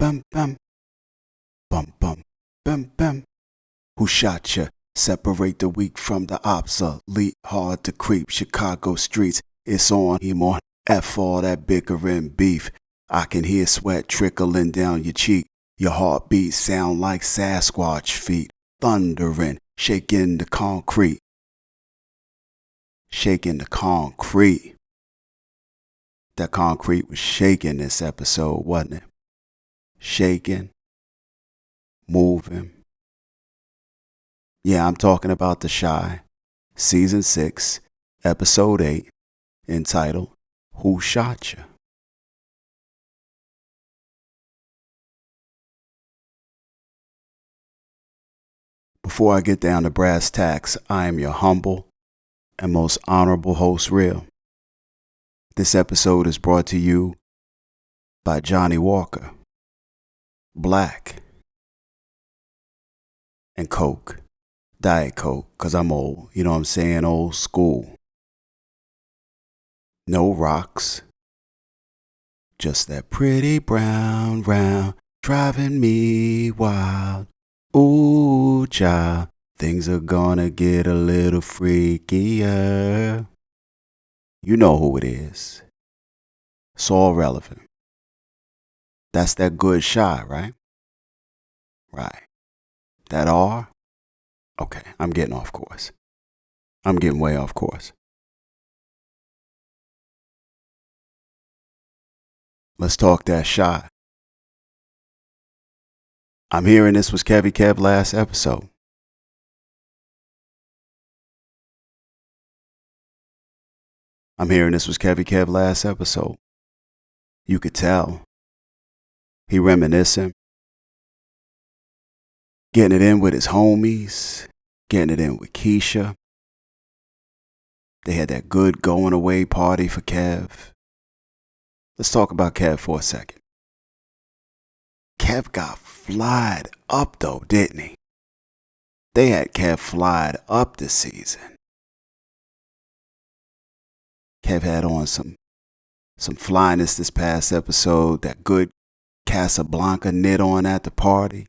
bum, bum. Bum, bum, bum, bum. Who shot ya? Separate the weak from the obsolete. Hard to creep Chicago streets. It's on, Iman. F all that bickering beef. I can hear sweat trickling down your cheek. Your heartbeat sound like Sasquatch feet. Thundering, shaking the concrete. Shaking the concrete. That concrete was shaking this episode, wasn't it? Shaking. Moving. Yeah, I'm talking about The Chi, Season 6, Episode 8, entitled, Who Shot Ya? Before I get down to brass tacks, I am your humble and most honorable host, Real. This episode is brought to you by Johnny Walker, Black, and Coke. Diet Coke, because I'm old. You know what I'm saying? Old school. No rocks. Just that pretty brown round driving me wild. Ooh, child. Things are gonna get a little freakier. You know who it is. It's all relevant. That's that good Chi, right? Right. That R? Okay, I'm getting off course. I'm getting way off course. Let's talk that Chi. I'm hearing this was Kevy Kev last episode. I'm hearing this was Kevy Kev last episode. You could tell. He reminiscing. Getting it in with his homies. Getting it in with Keisha. They had that good going away party for Kev. Let's talk about Kev for a second. Kev got flied up though, didn't he? They had Kev flied up this season. Kev had on some flyness this past episode. That good Casablanca knit on at the party.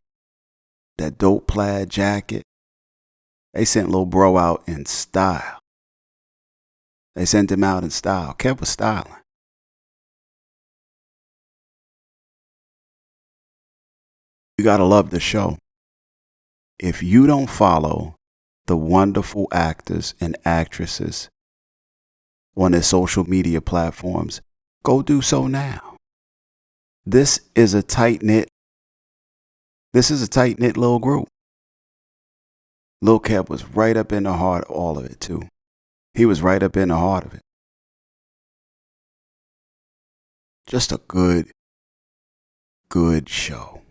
That dope plaid jacket. They sent Lil Bro out in style. They sent him out in style. Kev was styling. You gotta love the show. If you don't follow the wonderful actors and actresses on their social media platforms, go do so now. This is a tight-knit little group. Lil Kev was right up in the heart of all of it too. He was right up in the heart of it. Just a good show.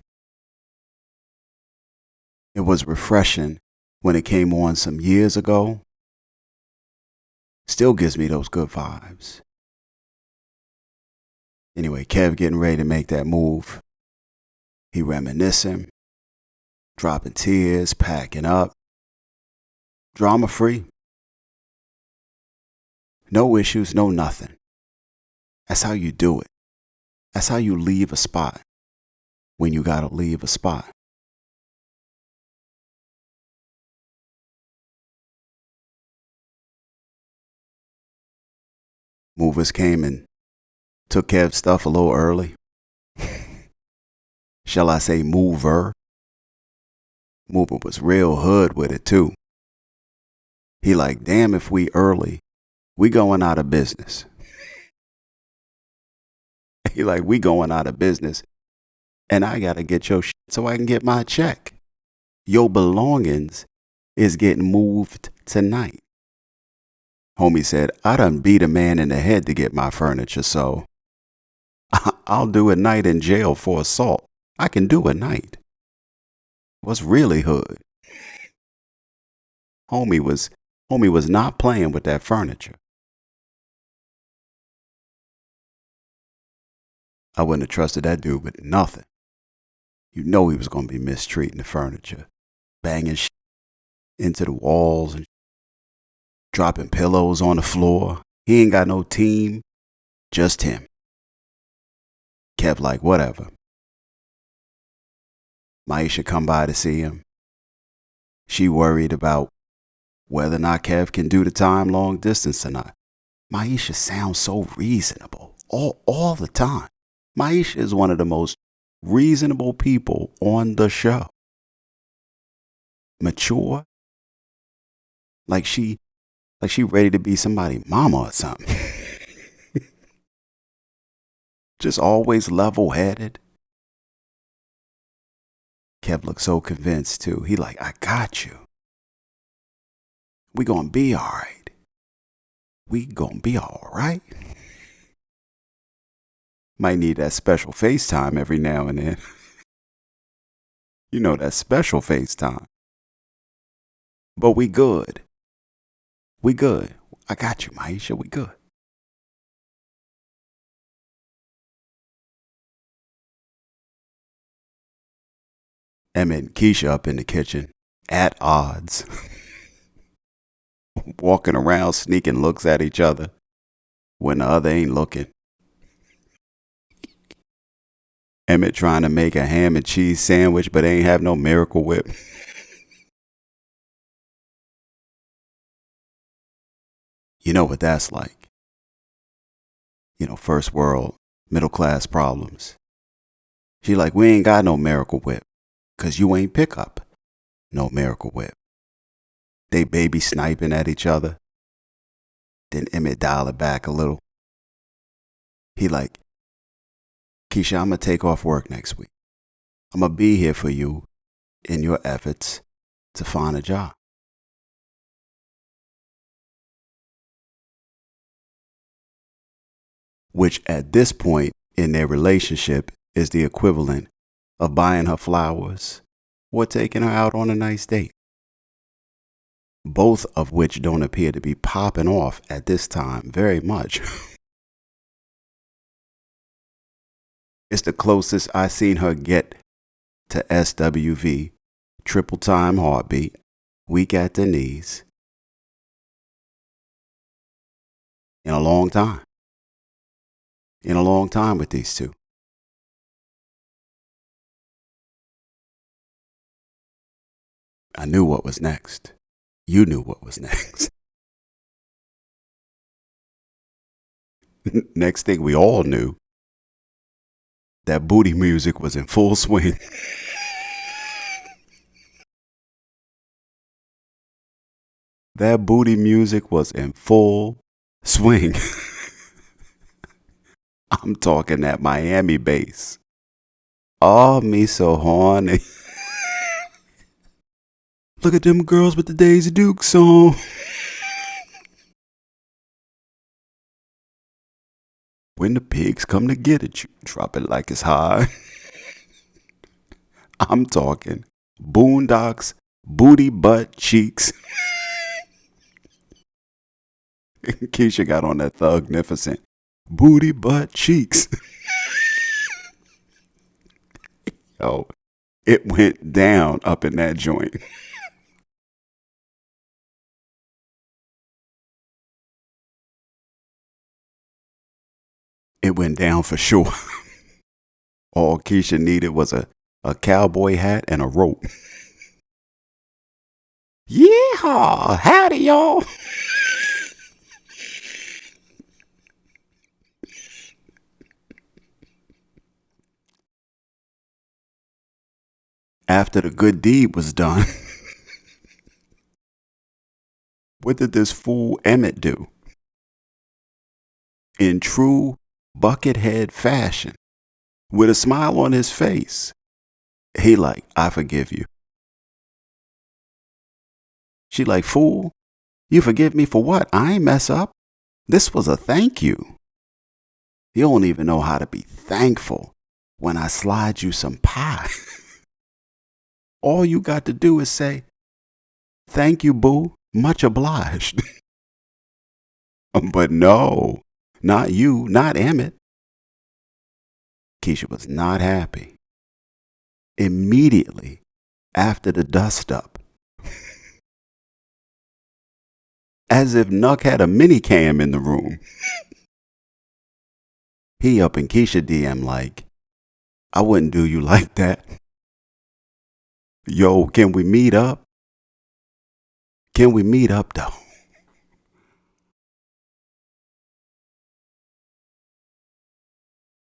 It was refreshing when it came on some years ago. Still gives me those good vibes. Anyway, Kev getting ready to make that move. He reminiscing, dropping tears, packing up. Drama free. No issues, no nothing. That's how you do it. That's how you leave a spot when you gotta leave a spot. Movers came and took Kev's stuff a little early. Shall I say mover? Mover was real hood with it too. He like, damn if we early, we going out of business. He like, we going out of business and I gotta get your shit so I can get my check. Your belongings is getting moved tonight. Homie said, I done beat a man in the head to get my furniture, so I'll do a night in jail for assault. I can do a night. What's really hood? Homie was not playing with that furniture. I wouldn't have trusted that dude with nothing. You know he was going to be mistreating the furniture, banging shit into the walls and dropping pillows on the floor. He ain't got no team, just him. Kept like, whatever. Maisha come by to see him. She worried about whether or not Kev can do the time long distance or not. Maisha sounds so reasonable all the time. Maisha is one of the most reasonable people on the show. Mature. Like she ready to be somebody's mama or something. Just always level-headed. Kev looked so convinced too. He like, I got you. We gonna be all right. We gonna be all right. Might need that special FaceTime every now and then. You know, that special FaceTime. But we good. We good. I got you, Maisha. We good. Emmett and Keisha up in the kitchen, at odds. Walking around, sneaking looks at each other when the other ain't looking. Emmett trying to make a ham and cheese sandwich, but ain't have no Miracle Whip. You know what that's like. You know, first world, middle class problems. She like, we ain't got no Miracle Whip, 'cause you ain't pick up no Miracle Whip. They baby sniping at each other. Then Emmett dial it back a little. He like, Keisha, I'm going to take off work next week. I'm going to be here for you in your efforts to find a job. Which at this point in their relationship is the equivalent of buying her flowers or taking her out on a nice date. Both of which don't appear to be popping off at this time very much. It's the closest I seen her get to SWV, triple time heartbeat, weak at the knees, in a long time. In a long time with these two. I knew what was next. You knew what was next. Next thing we all knew, that booty music was in full swing. That booty music was in full swing. I'm talking that Miami bass. Oh, me so horny. Look at them girls with the Daisy Dukes on. When the pigs come to get it, you drop it like it's hot. I'm talking Boondocks, booty butt cheeks. Keisha got on that thugnificent booty butt cheeks. Yo, it went down up in that joint. It went down for sure. All Keisha needed was a cowboy hat and a rope. Yeehaw! Howdy, y'all! After the good deed was done, what did this fool Emmett do? In true buckethead fashion, with a smile on his face, he like, I forgive you. She like, fool, you forgive me for what? I ain't mess up. This was a thank you. You don't even know how to be thankful when I slide you some pie. All you got to do is say, thank you, boo, much obliged. But no, not you, not Emmett. Keisha was not happy. Immediately after the dust up, as if Nuck had a mini cam in the room, he up in Keisha DM like, I wouldn't do you like that. Yo, can we meet up? Can we meet up, though?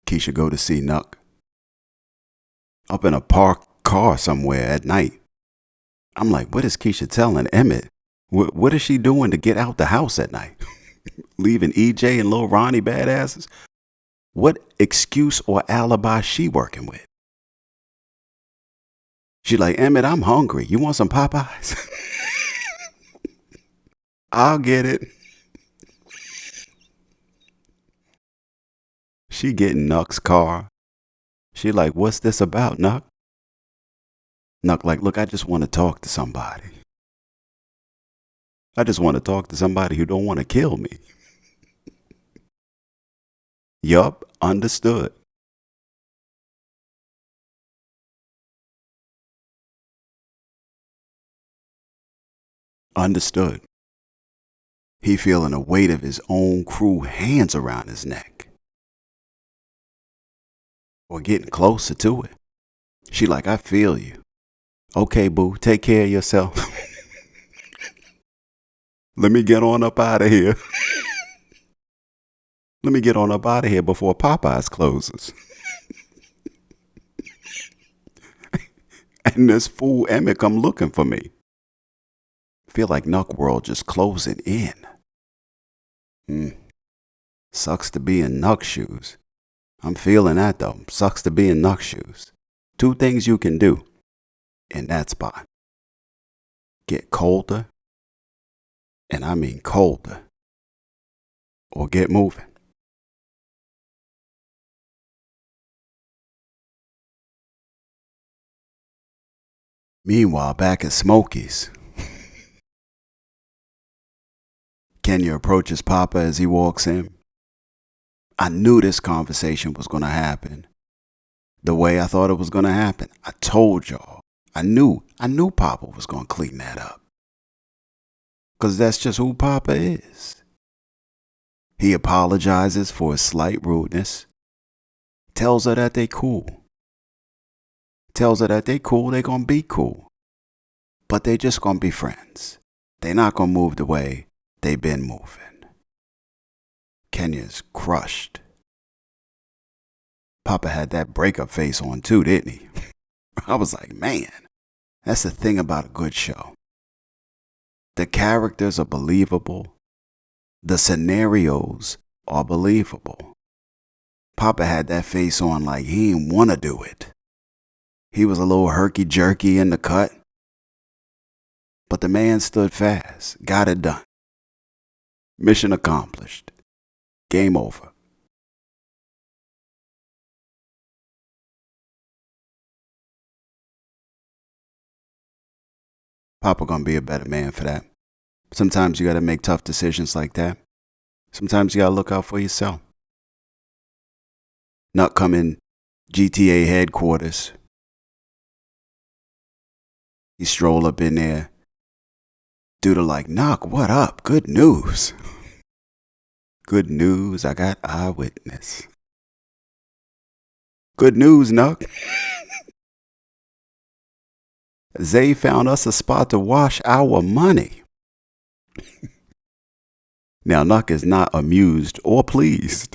Keisha go to see Nuck. Up in a parked car somewhere at night. I'm like, what is Keisha telling Emmett? What is she doing to get out the house at night? Leaving EJ and Lil Ronnie badasses? What excuse or alibi she working with? She like, Emmett, I'm hungry. You want some Popeyes? I'll get it. She get in Nuck's car. She like, what's this about, Nuck? Nuck like, look, I just want to talk to somebody. I just want to talk to somebody who don't want to kill me. Yup, understood. Understood. He feeling the weight of his own crew hands around his neck. Or getting closer to it. She like, I feel you. Okay, boo, take care of yourself. Let me get on up out of here. Let me get on up out of here before Popeyes closes. And this fool Emmett come looking for me. Feel like Nuck World just closing in. Sucks to be in Nuck's shoes. I'm feeling that though. Sucks to be in Nuck's shoes. Two things you can do in that spot. Get colder, and I mean colder, or get moving. Meanwhile, back at Smokey's, Kenya approaches Papa as he walks in. I knew this conversation was going to happen the way I thought it was going to happen. I told y'all. I knew Papa was going to clean that up. Because that's just who Papa is. He apologizes for his slight rudeness. Tells her that they cool. Tells her that they cool, they going to be cool. But they just going to be friends. They not going to move the way they been moving. Kenya's crushed. Papa had that breakup face on too, didn't he? I was like, man, that's the thing about a good show. The characters are believable. The scenarios are believable. Papa had that face on like he didn't want to do it. He was a little herky-jerky in the cut. But the man stood fast, got it done. Mission accomplished. Game over. Papa gonna be a better man for that. Sometimes you gotta make tough decisions like that. Sometimes you gotta look out for yourself. Not come in GTA headquarters. He stroll up in there. Dude like, knock, what up? Good news. Good news, I got eyewitness. Good news, Nuck. Zay found us a spot to wash our money. Now, Nuck is not amused or pleased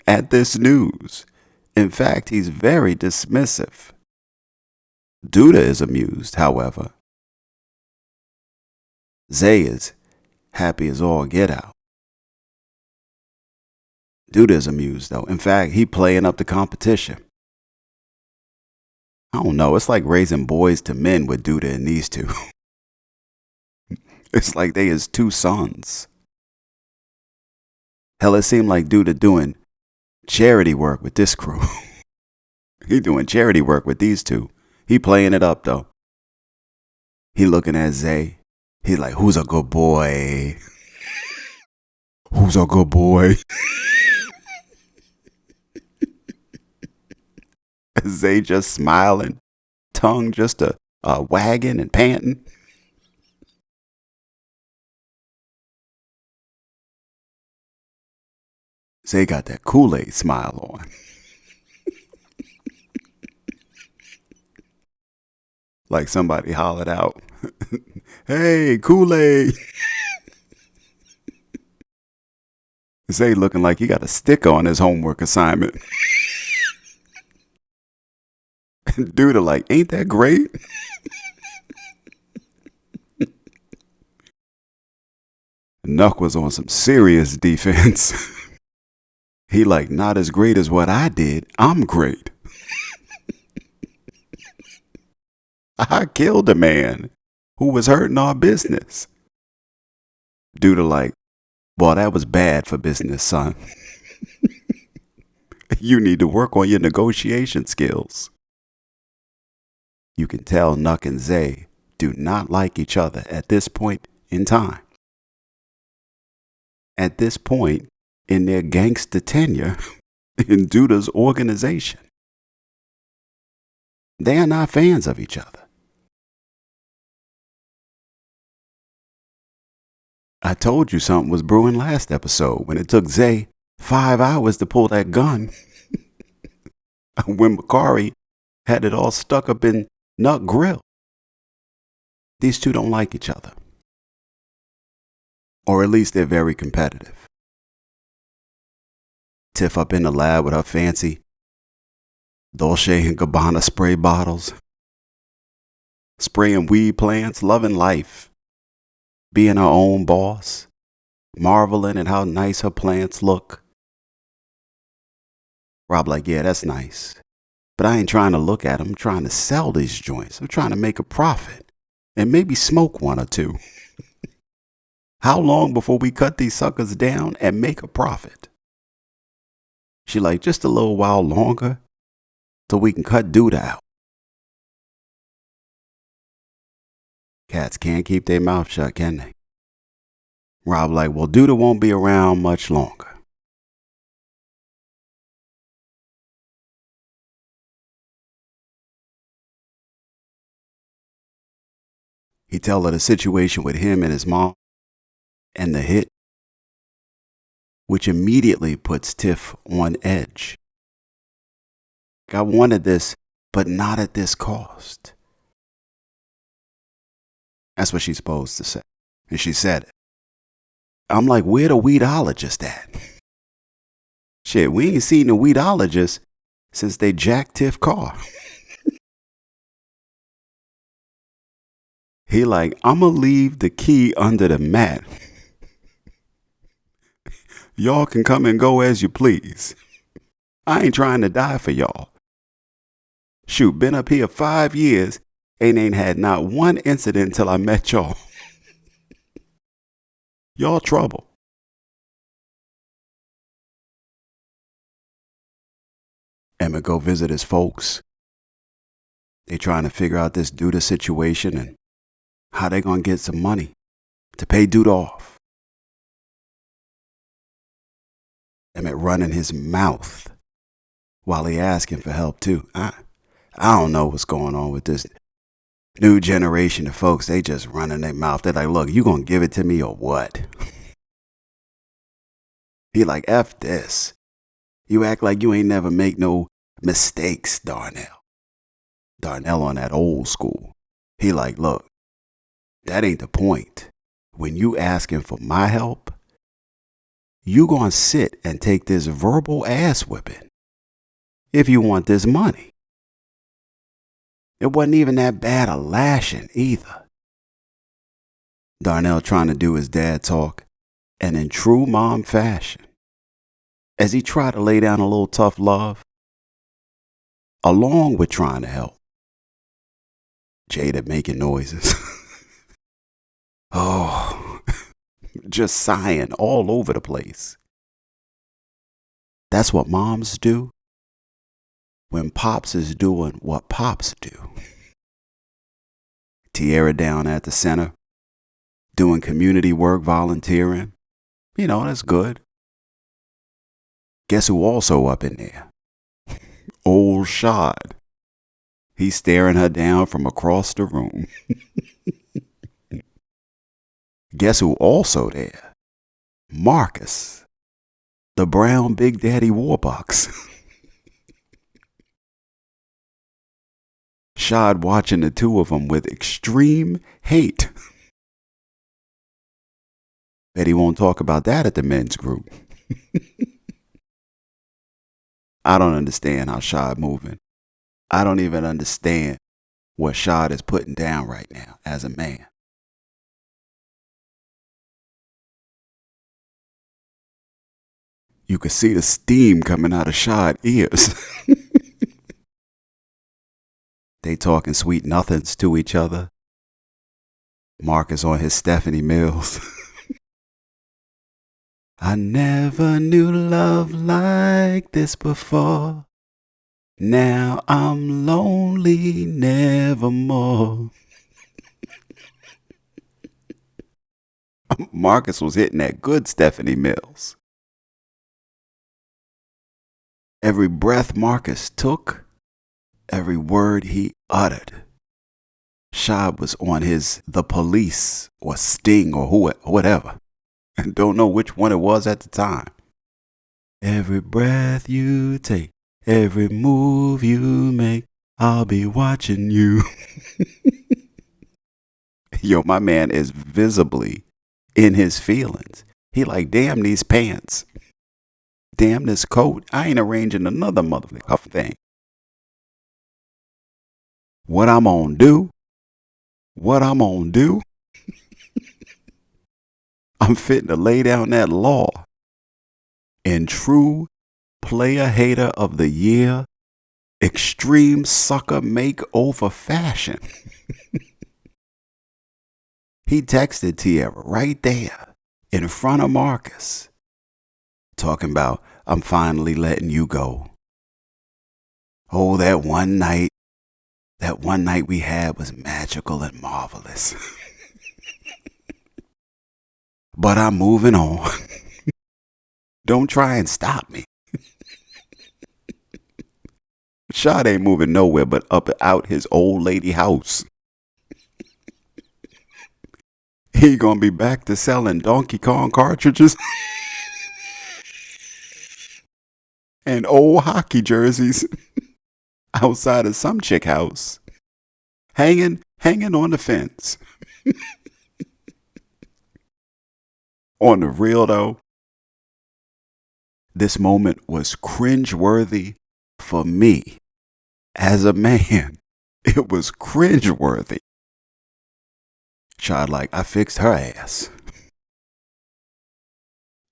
at this news. In fact, he's very dismissive. Duda is amused, however. Zay is happy as all get out. Duda is amused, though. In fact, he playing up the competition. I don't know. It's like raising boys to men with Duda and these two. It's like they his two sons. Hell, it seemed like Duda doing charity work with this crew. He doing charity work with these two. He playing it up, though. He looking at Zay. He like, who's a good boy? Who's a good boy? Zay just smiling, tongue just a wagging and panting. Zay got that Kool-Aid smile on. Like somebody hollered out, "Hey, Kool-Aid." Zay looking like he got a sticker on his homework assignment. Dude like, "Ain't that great?" Nuck was on some serious defense. He like, "Not as great as what I did. I'm great. I killed a man who was hurting our business." Dude like, "Boy, that was bad for business, son. You need to work on your negotiation skills." You can tell Nuck and Zay do not like each other at this point in time. At this point in their gangster tenure in Duda's organization. They are not fans of each other. I told you something was brewing last episode when it took Zay 5 hours to pull that gun. When Makari had it all stuck up in Nut Grill. These two don't like each other. Or at least they're very competitive. Tiff up in the lab with her fancy Dolce & Gabbana spray bottles. Spraying weed plants, loving life. Being her own boss. Marveling at how nice her plants look. Rob like, "Yeah, that's nice. But I ain't trying to look at them. I'm trying to sell these joints. I'm trying to make a profit. And maybe smoke one or two. How long before we cut these suckers down and make a profit?" She like, "Just a little while longer till we can cut Duda out." Cats can't keep their mouth shut, can they? Rob like, "Well, Duda won't be around much longer." He tell her the situation with him and his mom and the hit, which immediately puts Tiff on edge. "I wanted this, but not at this cost." That's what she's supposed to say. And she said it. I'm like, where the weedologist at? Shit, we ain't seen the weedologist since they jacked Tiff car. He like, "I'ma leave the key under the mat. Y'all can come and go as you please. I ain't trying to die for y'all. Shoot, been up here 5 years and ain't had not one incident till I met y'all. Y'all trouble." Emmett go visit his folks. They trying to figure out this Duda situation and how they gonna get some money to pay Duda off. Emmett running his mouth while he asking for help too. I don't know what's going on with this new generation of folks. They just running their mouth. They're like, "Look, you gonna give it to me or what?" He like, "F this. You act like you ain't never make no mistakes, Darnell." Darnell on that old school. He like, "Look, that ain't the point. When you asking for my help, you gonna sit and take this verbal ass whipping if you want this money. It wasn't even that bad a lashing either." Darnell trying to do his dad talk, and in true mom fashion, as he tried to lay down a little tough love, along with trying to help. Jada making noises. Oh, just sighing all over the place. That's what moms do when pops is doing what pops do. Tierra down at the center, doing community work, volunteering. You know, that's good. Guess who also up in there? Old Shad. He's staring her down from across the room. Guess who also there? Marcus, the brown Big Daddy Warbucks. Shad watching the two of them with extreme hate. Bet he won't talk about that at the men's group. I don't understand how Shad moving. I don't even understand what Shad is putting down right now as a man. You could see the steam coming out of Shad's ears. They talking sweet nothings to each other. Marcus on his Stephanie Mills. I never knew love like this before. Now I'm lonely nevermore. Marcus was hitting that good Stephanie Mills. Every breath Marcus took, every word he uttered, Shad was on his The Police or Sting or whatever. And don't know which one it was at the time. Every breath you take, every move you make, I'll be watching you. Yo, my man is visibly in his feelings. He like, damn these pants. Damn this coat. I ain't arranging another motherfucking thing. What I'm gonna do? What I'm gonna do? I'm fitting to lay down that law. In true player hater of the year, extreme sucker makeover fashion. He texted Tierra right there in front of Marcus, talking about, I'm finally letting you go. Oh, that one night we had was magical and marvelous. But I'm moving on. Don't try and stop me. Shad ain't moving nowhere but up out his old lady house. He gonna be back to selling Donkey Kong cartridges and old hockey jerseys outside of some chick house, hanging on the fence. On the real though, this moment was cringeworthy for me. As a man, it was cringeworthy. Shad like, I fixed her ass.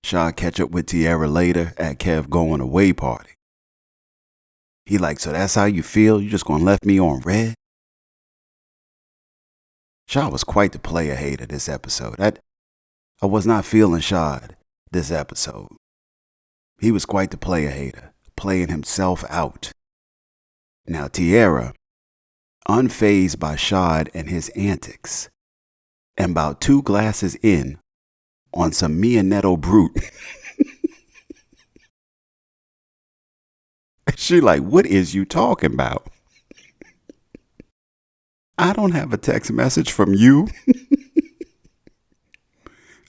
Shad catch up with Tierra later at Kev going away party. He like, so that's how you feel? You just gonna left me on red? Shad was quite the player hater this episode. I was not feeling Shad this episode. He was quite the player hater, playing himself out. Now Tierra, unfazed by Shad and his antics, and about 2 glasses in on some Mianetto Brute. She like, what is you talking about? I don't have a text message from you.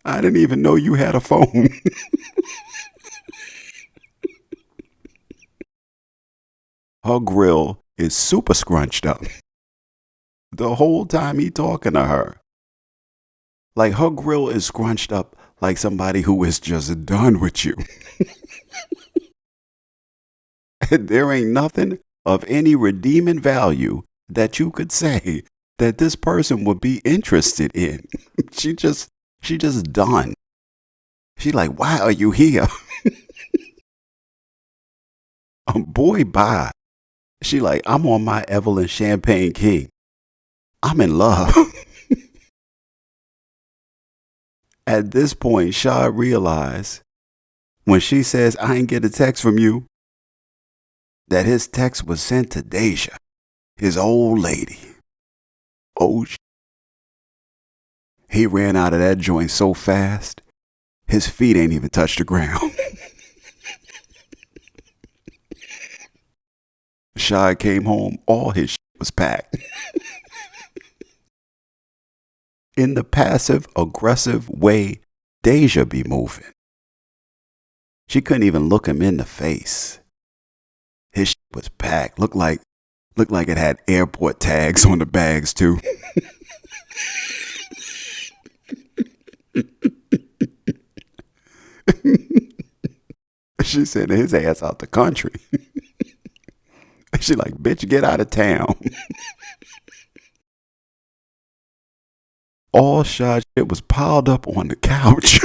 I didn't even know you had a phone. Her grill is super scrunched up. The whole time he talking to her. Like her grill is scrunched up like somebody who is just done with you. There ain't nothing of any redeeming value that you could say that this person would be interested in. She just done. She like, why are you here? Boy, bye. She like, I'm on my Evelyn Champagne King. I'm in love. At this point, Shad realized when she says, I ain't get a text from you, that his text was sent to Deja, his old lady. Oh, he ran out of that joint so fast, his feet ain't even touched the ground. Shad came home, all his shit was packed. In the passive-aggressive way Deja be moving. She couldn't even look him in the face. His shit was packed. Looked like Looked like it had airport tags on the bags, too. She sent his ass out the country. She like, bitch, get out of town. All shot shit was piled up on the couch.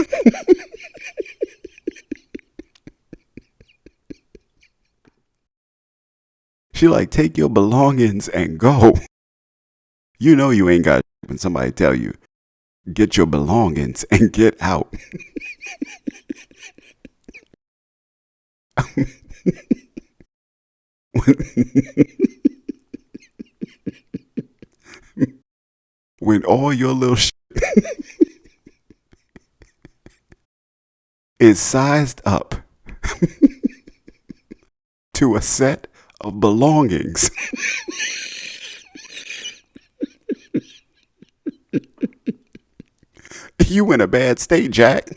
She like, take your belongings and go. You know you ain't got shit when somebody tell you, get your belongings and get out. When all your little shit is sized up to a set of belongings. You in a bad state, Jack.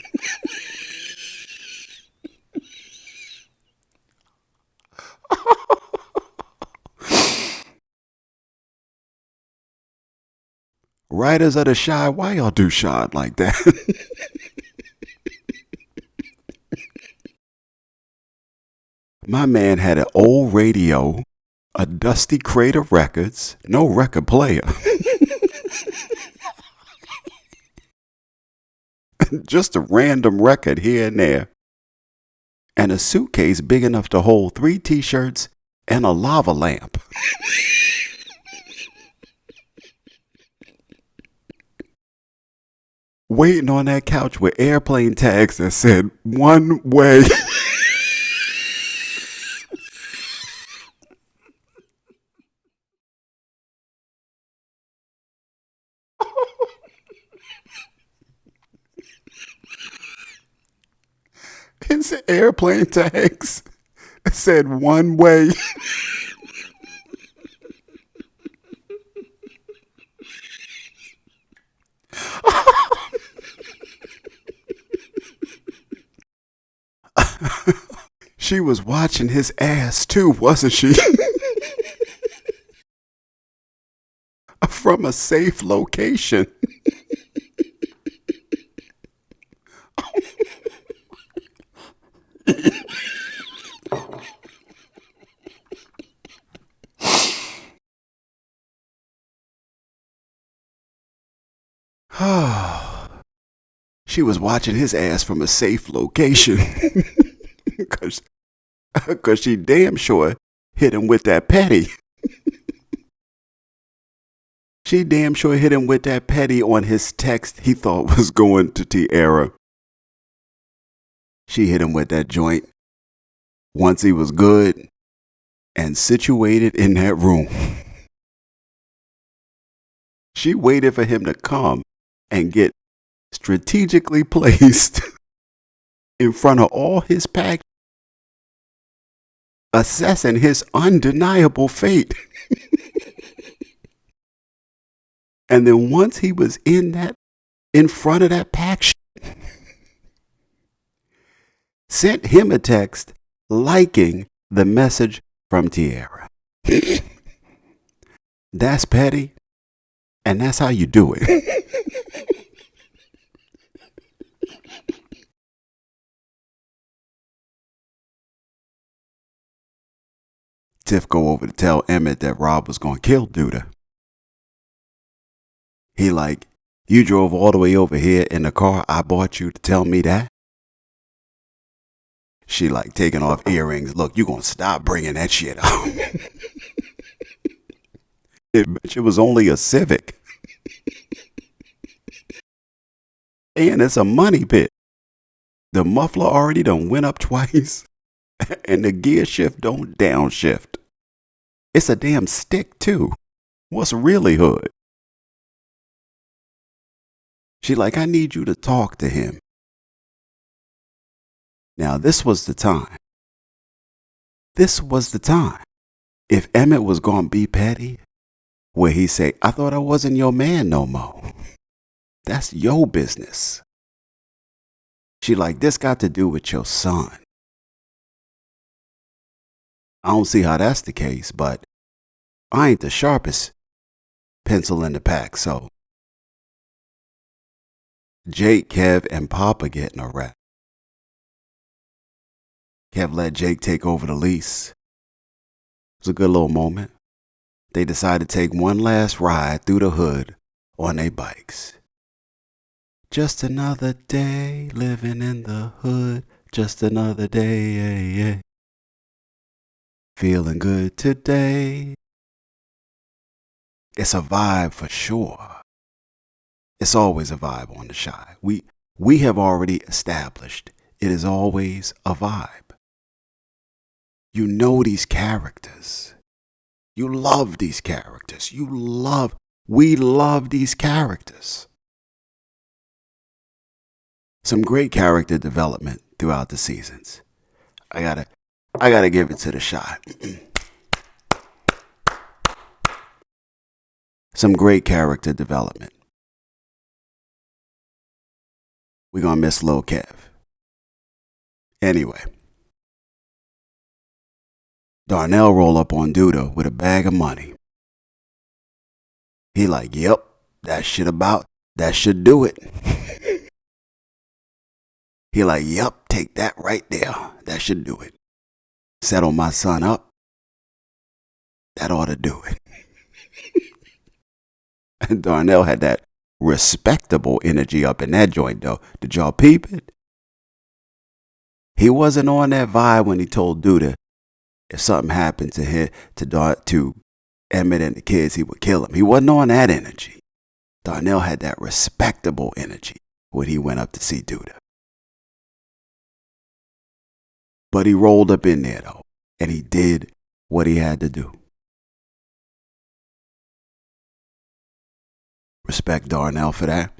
Writers of the Shy, why y'all do Shad like that? My man had an old radio, a dusty crate of records, no record player. Just a random record here and there. And a suitcase big enough to hold 3 t-shirts and a lava lamp. Waiting on that couch with airplane tags that said one way. His airplane tags said one way. She was watching his ass too, wasn't she? From a safe location. She was watching his ass from a safe location. Cause she damn sure hit him with that petty. She damn sure hit him with that petty on his text he thought was going to Tiara. She hit him with that joint once he was good and situated in that room. She waited for him to come and get strategically placed in front of all his pack, assessing his undeniable fate. And then once he was in front of that pack, sent him a text liking the message from Tiara. That's petty, and that's how you do it. Tiff go over to tell Emmett that Rob was going to kill Duda. He like, you drove all the way over here in the car I bought you to tell me that? She like taking off earrings. Look, you going to stop bringing that shit up. It was only a Civic. And it's a money pit. The muffler already done went up twice. And the gear shift don't downshift. It's a damn stick too. What's really hood? She like, I need you to talk to him. Now this was the time. This was the time. If Emmett was gonna be petty, where he say, I thought I wasn't your man no more. That's your business. She like, this got to do with your son. I don't see how that's the case, but I ain't the sharpest pencil in the pack, so Jake, Kev, and Papa getting a rap. Kev let Jake take over the lease. It was a good little moment. They decided to take one last ride through the hood on their bikes. Just another day living in the hood. Just another day, yeah, yeah. Feeling good today. It's a vibe for sure. It's always a vibe on the Shy. We have already established it is always a vibe. You know these characters. You love these characters. We love these characters. Some great character development throughout the seasons. I gotta give it to the Shy. Some great character development. We're gonna miss Lil Kev. Anyway. Darnell roll up on Duda with a bag of money. He like, yep, that should do it. He like, yep, take that right there. That should do it. Settle my son up. That ought to do it. And Darnell had that respectable energy up in that joint though. Did y'all peep it? He wasn't on that vibe when he told Duda if something happened to him, to Emmett and the kids, he would kill him. He wasn't on that energy. Darnell had that respectable energy when he went up to see Duda. But he rolled up in there though, and he did what he had to do. Respect Darnell for that.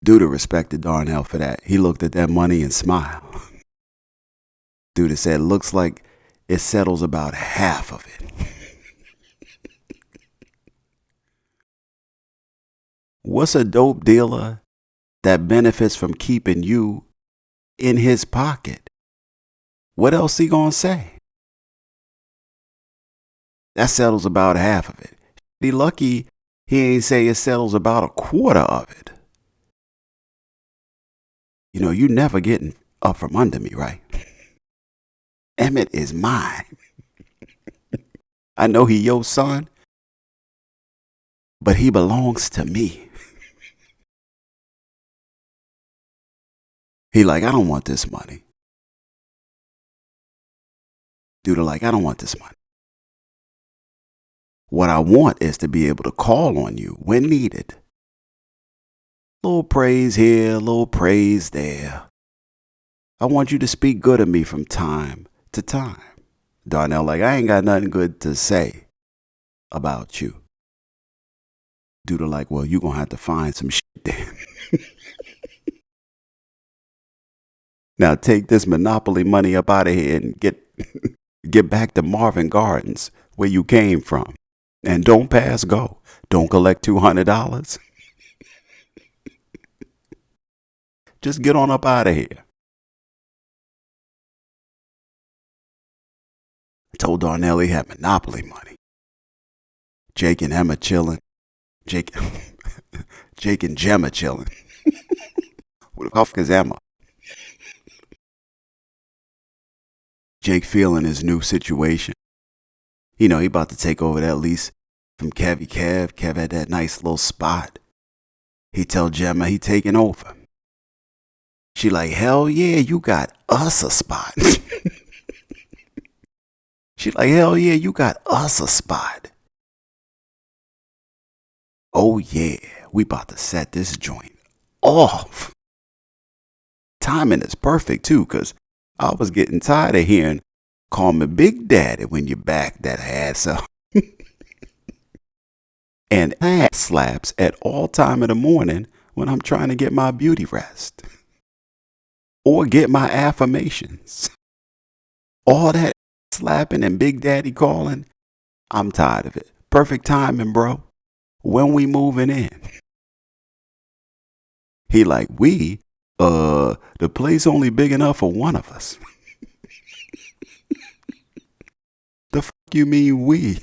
Duda respected Darnell for that. He looked at that money and smiled. Duda said, looks like it settles about half of it. What's a dope dealer that benefits from keeping you in his pocket? What else he gonna say? That settles about half of it. Be lucky he ain't say it settles about a quarter of it. You know, you never getting up from under me, right? Emmett is mine. I know he your son, but he belongs to me. He like, I don't want this money. Dude like, I don't want this money. What I want is to be able to call on you when needed. Little praise here, little praise there. I want you to speak good of me from time to time. Darnell like, I ain't got nothing good to say about you. Dude like, well, you gonna have to find some shit then. Now take this Monopoly money up out of here and get back to Marvin Gardens where you came from. And don't pass go. Don't collect $200. Just get on up out of here. I told Darnell he had Monopoly money. Jake and Emma chilling. Jake and Gemma chilling. What the fuck is Emma? Jake feeling his new situation. You know, he about to take over that lease from Kev. Kev had that nice little spot. He tell Gemma he taking over. She like, hell yeah, you got us a spot. She like, hell yeah, you got us a spot. Oh yeah, we about to set this joint off. Timing is perfect too, cause I was getting tired of hearing call me Big Daddy when you back that ass up. And ass slaps at all time of the morning when I'm trying to get my beauty rest. Or get my affirmations. All that slapping and Big Daddy calling, I'm tired of it. Perfect timing, bro. When we moving in? He like, the place only big enough for one of us. The fuck you mean we?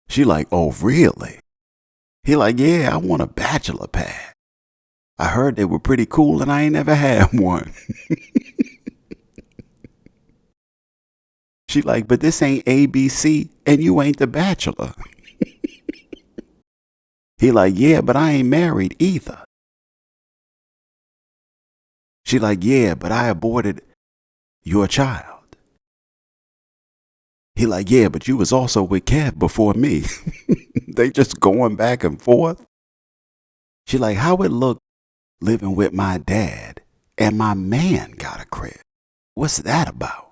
She like, oh, really? He like, yeah, I want a bachelor pad. I heard they were pretty cool and I ain't never had one. She like, but this ain't ABC and you ain't the bachelor. He like, yeah, but I ain't married either. She like, yeah, but I aborted your child. He like, yeah, but you was also with Kev before me. They just going back and forth. She like, how it look living with my dad and my man got a crib? What's that about?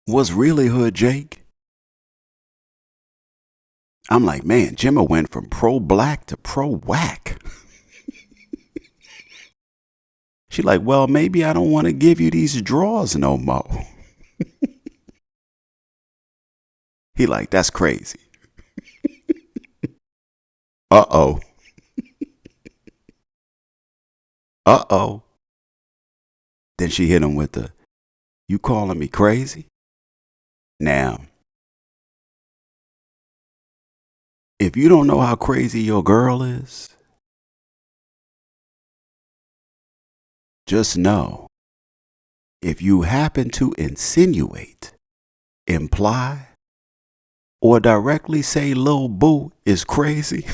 What's really hood, Jake? I'm like, man, Gemma went from pro-black to pro-whack. She like, well, maybe I don't want to give you these drawers no more. He like, that's crazy. Uh-oh. Uh-oh. Then she hit him with the, you calling me crazy? Now, if you don't know how crazy your girl is, just know, if you happen to insinuate, imply, or directly say Lil Boo is crazy,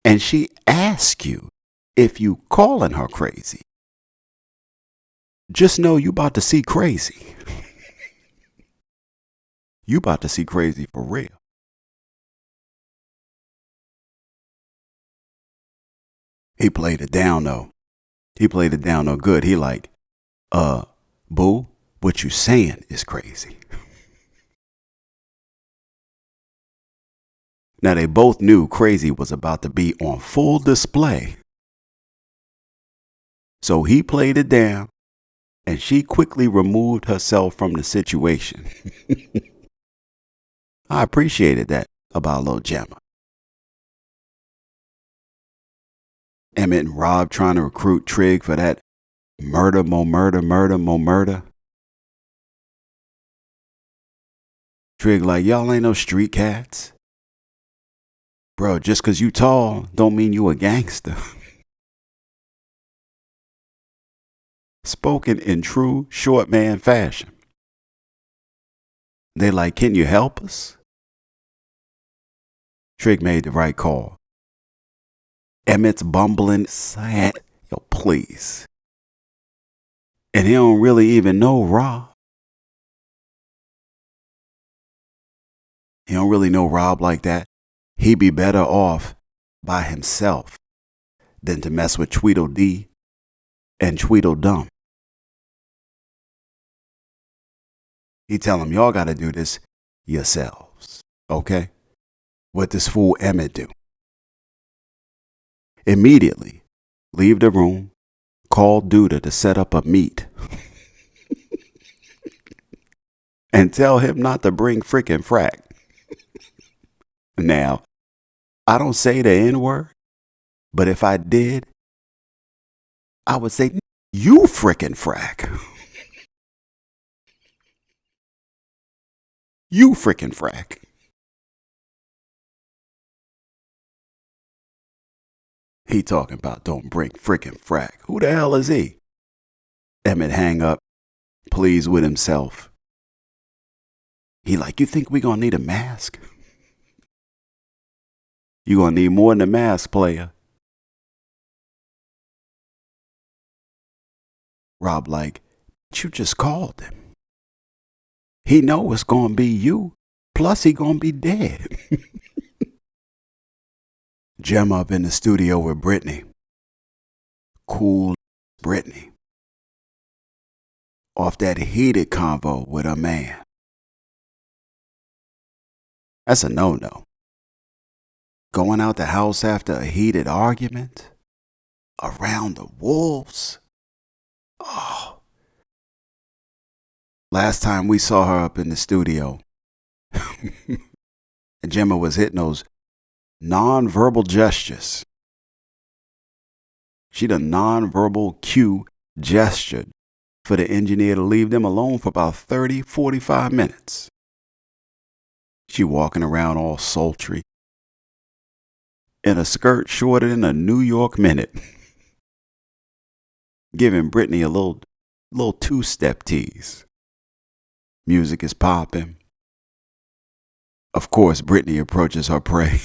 and she asks you if you calling her crazy, just know you about to see crazy. You about to see crazy for real. He played it down though. He played it down though good. He like, Boo, what you saying is crazy. Now they both knew crazy was about to be on full display. So he played it down and she quickly removed herself from the situation. I appreciated that about little Gemma. Emmett and Rob trying to recruit Trig for that murder. Trig like, y'all ain't no street cats. Bro, just cause you tall don't mean you a gangster. Spoken in true short man fashion. They like, can you help us? Trig made the right call. Emmett's bumbling, sad, yo, please. And he don't really even know Rob. He don't really know Rob like that. He'd be better off by himself than to mess with Tweedledee and Tweedledum. He tell him, y'all gotta do this yourselves, okay? What this fool Emmett do? Immediately, leave the room, call Duda to set up a meet, and tell him not to bring frickin' frack. Now, I don't say the N-word, but if I did, I would say, you frickin' frack. You frickin' frack. He talking about don't bring frickin' frack. Who the hell is he? Emmett hang up, pleased with himself. He like, you think we gonna need a mask? You gonna need more than a mask, player. Rob like, you just called him. He know it's gonna be you. Plus he gonna be dead. Gem up in the studio with Brittany. Cool Brittany. Off that heated convo with her man. That's a no-no. Going out the house after a heated argument? Around the wolves? Oh. Last time we saw her up in the studio, Gemma was hitting those non-verbal gestures She done nonverbal cue gestured for the engineer to leave them alone for about 45 minutes. She walking around all sultry in a skirt shorter than a New York minute, giving Brittany a little two-step tease. Music is popping. Of course, Brittany approaches her prey,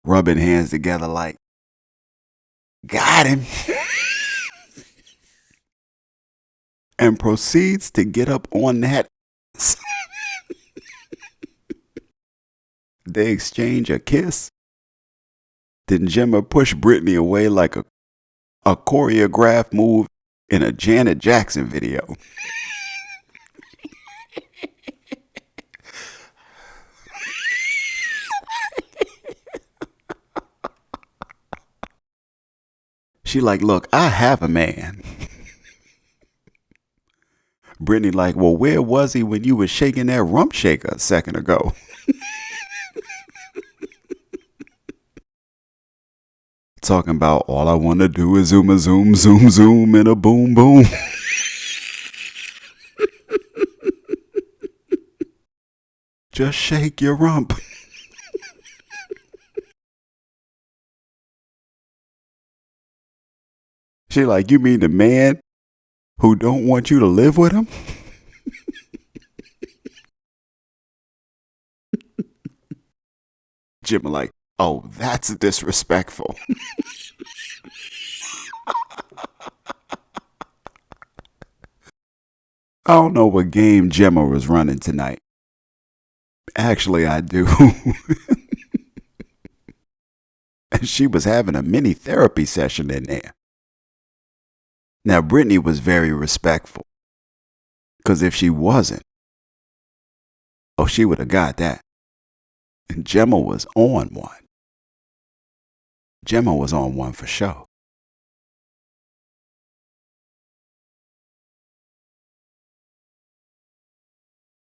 rubbing hands together like, got him, and proceeds to get up on that. They exchange a kiss. Then Gemma pushed Brittany away like a choreographed move in a Janet Jackson video. She like, look, I have a man. Brittany like, well, where was he when you was shaking that rump shaker a second ago? Talking about all I want to do is zoom a zoom, zoom, zoom, and a boom, boom. Just shake your rump. She like, you mean the man who don't want you to live with him? Jim like, oh, that's disrespectful. I don't know what game Gemma was running tonight. Actually, I do. And she was having a mini therapy session in there. Now, Brittany was very respectful. Because if she wasn't, oh, she would have got that. And Gemma was on one. Gemma was on one for sure.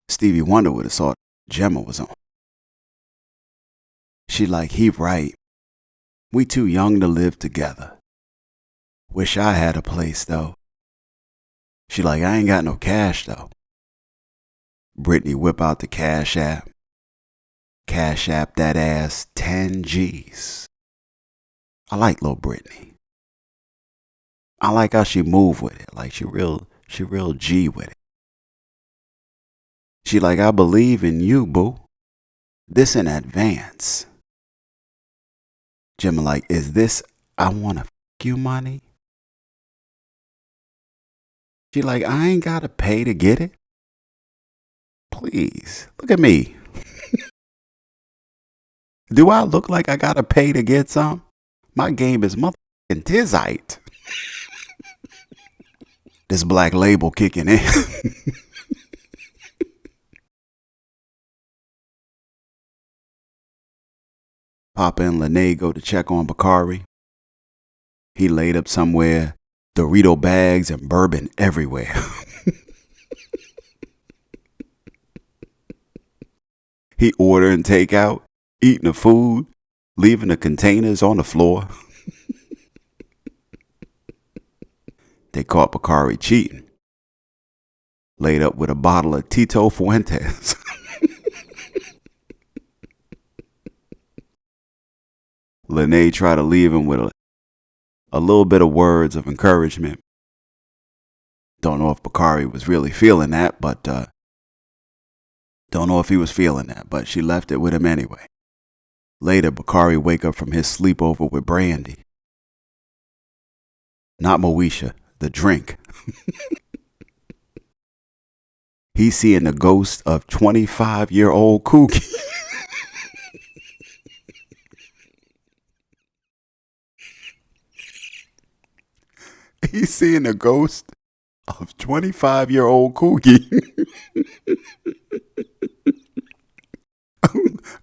Stevie Wonder would have thought Gemma was on. She like, he right. We too young to live together. Wish I had a place though. She like, I ain't got no cash though. Brittany whip out the Cash App. Cash App that ass 10 G's. I like little Brittany. I like how she move with it. Like she real G with it. She like, I believe in you, boo. This in advance. Gemma like, is this I wanna f you money? She like, I ain't gotta pay to get it. Please, look at me. Do I look like I gotta pay to get some? My game is motherfucking tizite. This black label kicking in. Papa and Lene go to check on Bakari. He laid up somewhere, Dorito bags and bourbon everywhere. He ordering takeout, eating the food, leaving the containers on the floor. They caught Bakari cheating. Laid up with a bottle of Tito Fuentes. Lene tried to leave him with a little bit of words of encouragement. Don't know if Bakari was really feeling that, but she left it with him anyway. Later, Bakari wake up from his sleepover with Brandy. Not Moesha, the drink. He's seeing the ghost of 25-year-old Kookie. He's seeing the ghost of 25-year-old Kookie.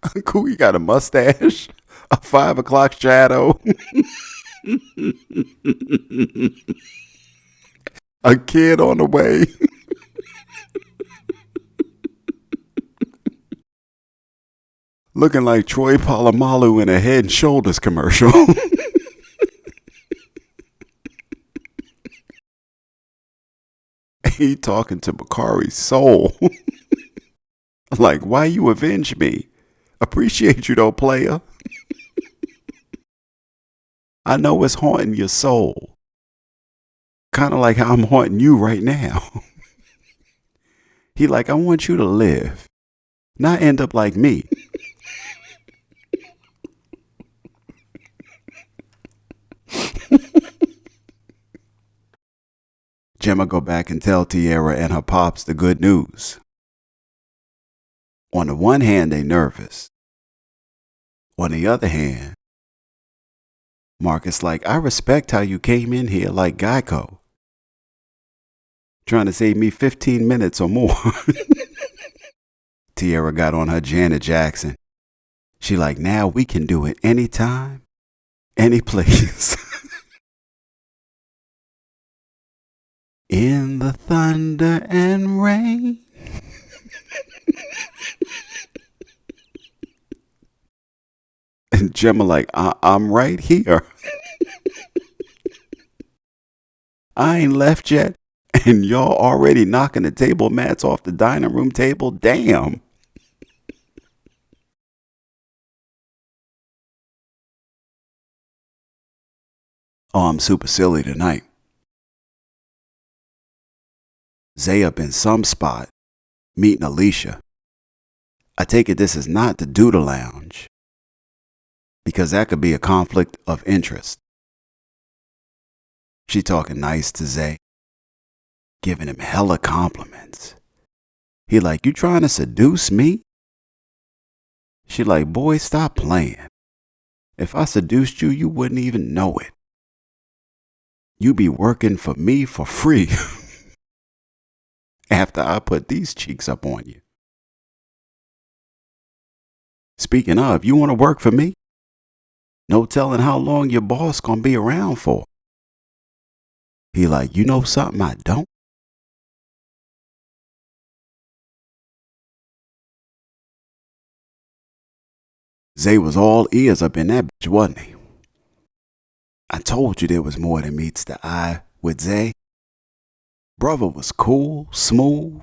Kookie got a mustache, a 5 o'clock shadow, a kid on the way. Looking like Troy Polamalu in a Head and Shoulders commercial. He talking to Bakari's soul. Like, why you avenge me? Appreciate you though, player. I know it's haunting your soul. Kind of like how I'm haunting you right now. He like, I want you to live, not end up like me. Gemma go back and tell Tierra and her pops the good news. On the one hand, they nervous. On the other hand, Marcus like, I respect how you came in here like Geico. Trying to save me 15 minutes or more. Tierra got on her Janet Jackson. She like, now we can do it anytime, any place. In the thunder and rain. And Gemma like, I'm right here. I ain't left yet, and y'all already knocking the table mats off the dining room table? Damn. Oh, I'm super silly tonight. Zay up in some spot, meeting Alicia. I take it this is not the Doodle Lounge, because that could be a conflict of interest. She talking nice to Zay, giving him hella compliments. He like, you trying to seduce me? She like, boy, stop playing. If I seduced you, you wouldn't even know it. You be working for me for free. After I put these cheeks up on you. Speaking of, you want to work for me? No telling how long your boss gonna be around for. He like, you know something I don't? Zay was all ears up in that bitch, wasn't he? I told you there was more than meets the eye with Zay. Brother was cool, smooth,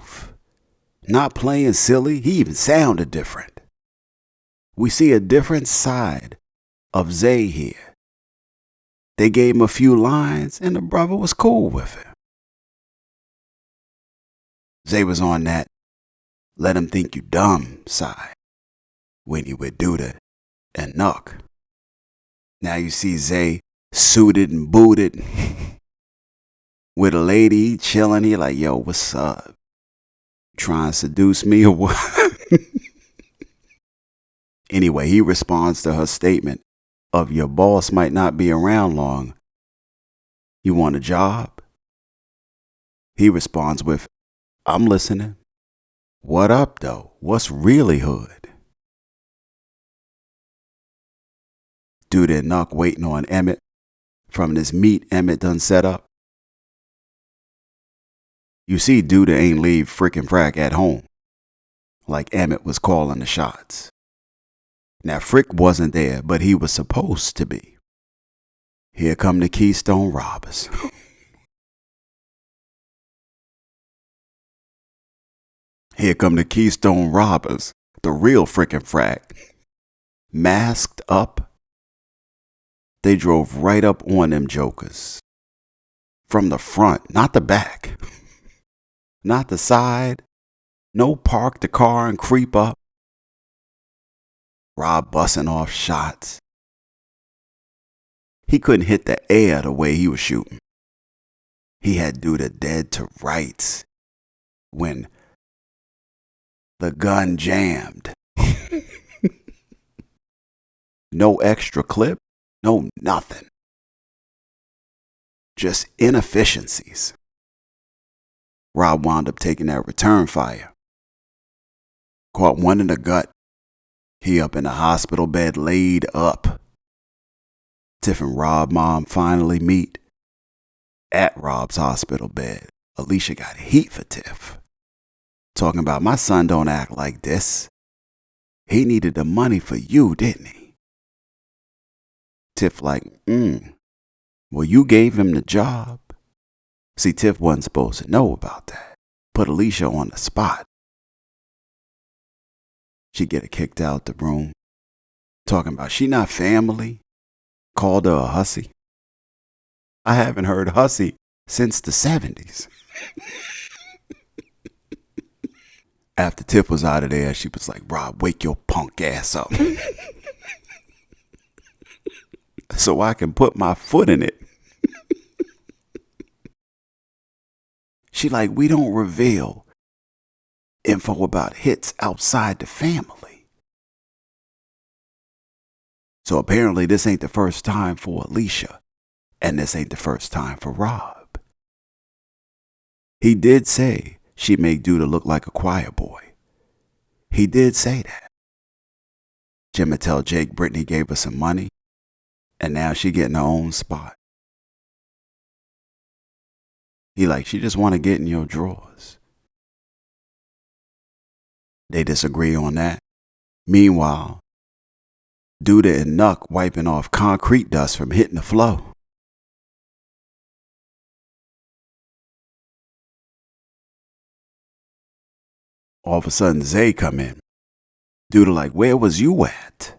not playing silly. He even sounded different. We see a different side of Zay here. They gave him a few lines and the brother was cool with it. Zay was on that let him think you dumb side when he would do the and Nuck. Now you see Zay suited and booted with a lady, he chilling. He like, yo, what's up? Trying to seduce me or what? Anyway, he responds to her statement of your boss might not be around long. You want a job? He responds with, I'm listening. What up, though? What's really hood? Dude and Nuck waiting on Emmett from this meet Emmett done set up. You see, Duda ain't leave frickin' Frack at home, like Emmett was calling the shots. Now, Frick wasn't there, but he was supposed to be. Here come the Keystone Robbers. Here come the Keystone Robbers, the real frickin' Frack. Masked up. They drove right up on them jokers. From the front, not the back. Not the side. No park the car and creep up. Rob busting off shots. He couldn't hit the air the way he was shooting. He had Duda dead to rights when the gun jammed. No extra clip, no nothing. Just inefficiencies. Rob wound up taking that return fire. Caught one in the gut. He up in the hospital bed laid up. Tiff and Rob mom finally meet. At Rob's hospital bed, Alicia got heat for Tiff. Talking about my son don't act like this. He needed the money for you, didn't he? Tiff like, well, you gave him the job. See, Tiff wasn't supposed to know about that. Put Alicia on the spot. She get her kicked out the room. Talking about she not family. Called her a hussy. I haven't heard hussy since the 70s. After Tiff was out of there, she was like, Rob, wake your punk ass up. So I can put my foot in it. She like, we don't reveal info about hits outside the family. So apparently this ain't the first time for Alicia. And this ain't the first time for Rob. He did say she make Duda look like a choir boy. He did say that. Jimmy tell Jake Brittany gave her some money. And now she getting her own spot. He like, she just want to get in your drawers. They disagree on that. Meanwhile, Duda and Nuck wiping off concrete dust from hitting the floor. All of a sudden, Zay come in. Duda like, where was you at?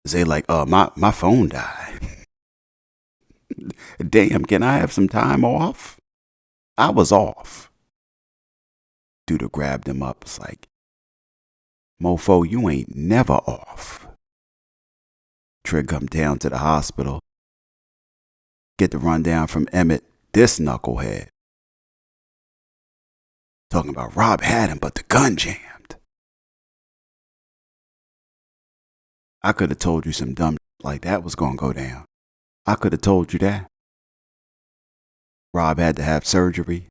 Zay like, my phone died. Damn, can I have some time off? I was off. Duda grabbed him up. It's like, mofo, you ain't never off. Trig come down to the hospital. Get the rundown from Emmett, this knucklehead. Talking about Rob had him, but the gun jammed. I could have told you some dumb like that was going to go down. I could have told you that. Rob had to have surgery.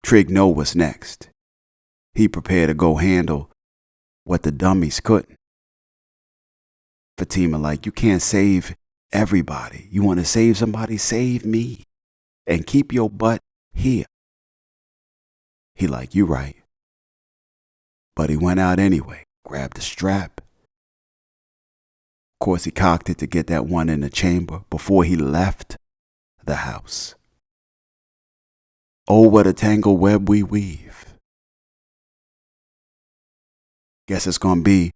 Trig know what's next. He prepared to go handle what the dummies couldn't. Fatima like, you can't save everybody. You want to save somebody, save me. And keep your butt here. He like, you right. But he went out anyway, grabbed the strap. Of course, he cocked it to get that one in the chamber before he left the house. Oh, what a tangled web we weave. Guess it's going to be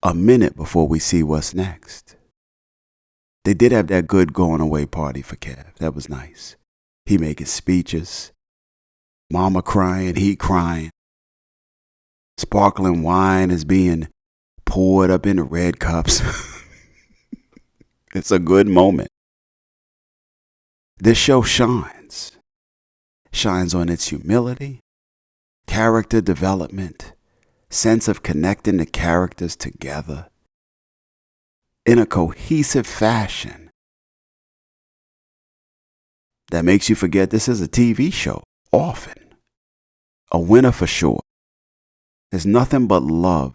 a minute before we see what's next. They did have that good going away party for Kev. That was nice. He making speeches. Mama crying, he crying. Sparkling wine is being poured up into red cups. It's a good moment. This show shines. Shines on its humility, character development, sense of connecting the characters together in a cohesive fashion that makes you forget this is a TV show often. A winner for sure. There's nothing but love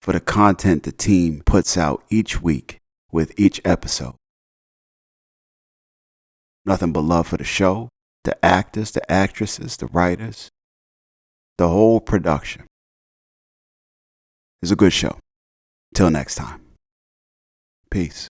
for the content the team puts out each week with each episode. Nothing but love for the show, the actors, the actresses, the writers, the whole production. It's a good show. Till next time. Peace.